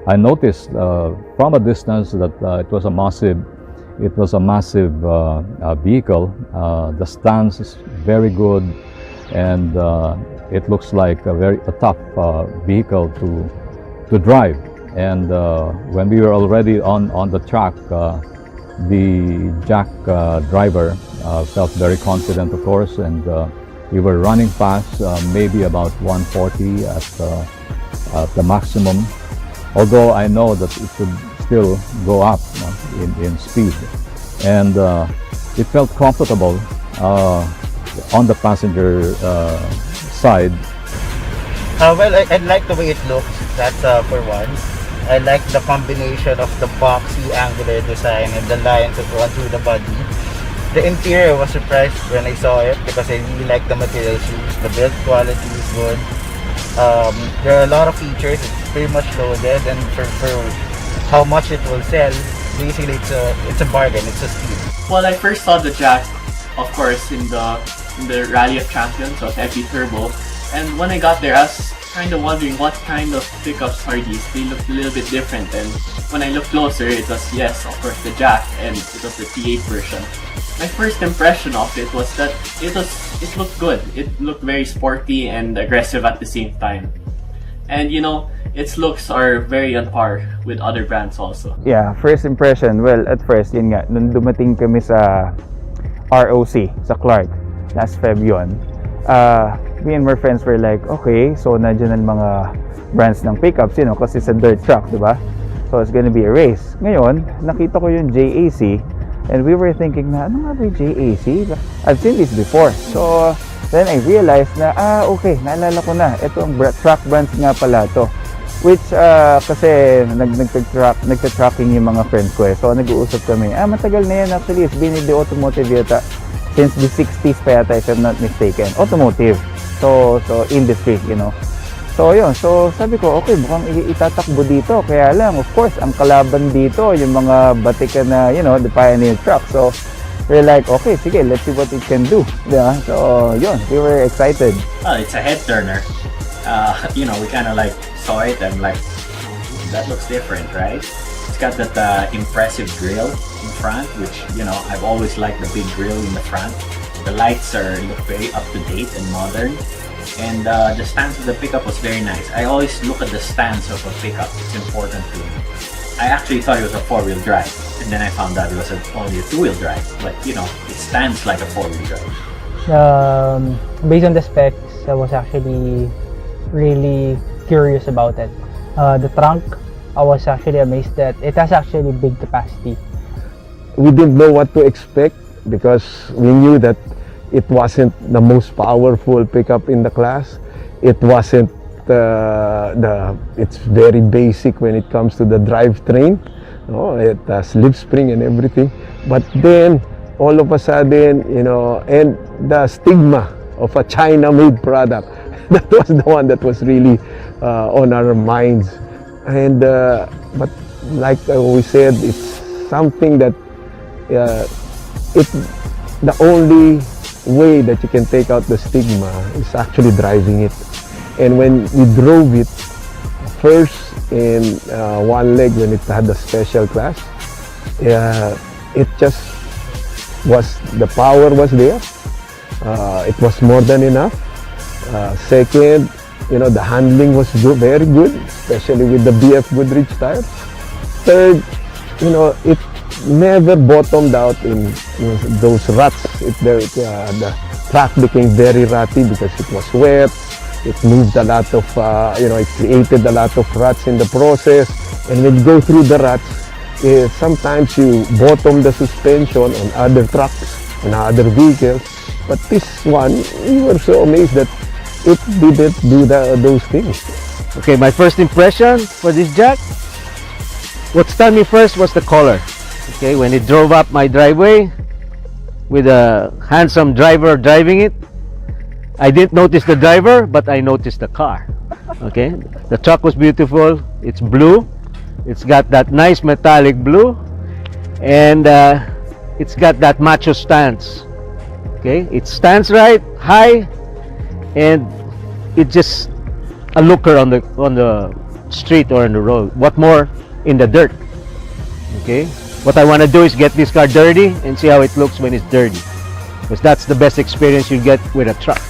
I noticed from a distance that it was a massive vehicle. The stance is very good, and it looks like a tough vehicle to drive. And when we were already on the track, the JAC driver felt very confident, of course, and we were running fast, maybe about 140 at the maximum. Although I know that it could still go up in speed, and it felt comfortable on the passenger side. Well, I like the way it looks. That's for one. I like the combination of the boxy angular design and the lines that run through the body. The interior, I was surprised when I saw it because I really like the materials used. The build quality is good. There are a lot of features. It's pretty much loaded, and for how much it will sell, basically it's a bargain. It's a steal. Well, I first saw the JAC, of course, in the Rally of Champions of Hefei Turbo, and when I got there, I was kind of wondering what kind of pickups are these. They looked a little bit different, and when I looked closer, it was, yes, of course, the JAC, and it was the T8 version. My first impression of it was that it looked good. It looked very sporty and aggressive at the same time. And you know, its looks are very on par with other brands also. Yeah, first impression, well, at first, yun nga, nung dumating kami sa ROC, sa Clark, last Feb yun, me and my friends were like, okay, so nandiyan ang mga brands ng pickups, you know, kasi it's a dirt track, diba? So it's gonna be a race. Ngayon, nakita ko yung JAC, and we were thinking na, ano nga ba yung JAC? I've seen this before. So then I realized na, okay, naalala ko na, ito ang track brands nga pala to. Which, kasi nagta-tracking yung mga friends ko eh. So nag-uusap kami, matagal na yan actually, it's been in the automotive yata since the 60s pa yata, if I'm not mistaken. Automotive. So industry, you know. So yun, so sabi ko, okay, mukhang itatakbo dito. Kaya lang, of course, ang kalaban dito, yung mga batikan na, you know, the pioneer truck. So we're like, okay, sige, let's see what it can do. Yeah? So yun, we were excited. Well, it's a head turner. You know, we kind of like saw it and like, that looks different, right? It's got that impressive grille in front, which, you know, I've always liked the big grille in the front. The lights look very up to date and modern. And the stance of the pickup was very nice. I always look at the stance of a pickup. It's important to me. I actually thought it was a four-wheel drive, and then I found out it was only a two-wheel drive. But you know, it stands like a four-wheel drive. Based on the specs, I was actually really curious about it. The trunk, I was actually amazed that it has actually big capacity. We didn't know what to expect because we knew that it wasn't the most powerful pickup in the class. It wasn't it's very basic when it comes to the drivetrain. Oh, it has slip spring and everything. But then all of a sudden, you know, and the stigma of a China-made product, that was the one that was really on our minds. And but like we said, it's something that the only way that you can take out the stigma is actually driving it. And when we drove it first in one leg when it had the special class, it just was, the power was there. It was more than enough. Second, you know, the handling was very good, especially with the BF Goodrich tires. Third, you know, it never bottomed out in those ruts. The track became very rutty because it was wet. It moved a lot of, you know, it created a lot of ruts in the process. And when you go through the ruts, sometimes you bottom the suspension on other trucks and other vehicles. But this one, we were so amazed that it didn't do those things. Okay, my first impression for this JAC, what stunned me first was the color. Okay, when it drove up my driveway with a handsome driver driving it, I didn't notice the driver, but I noticed the car. Okay, the truck was beautiful. It's blue. It's got that nice metallic blue, and it's got that macho stance. Okay, it stands right, high, and it's just a looker on the street or on the road. What more in the dirt? Okay. What I want to do is get this car dirty and see how it looks when it's dirty, because that's the best experience you get with a truck.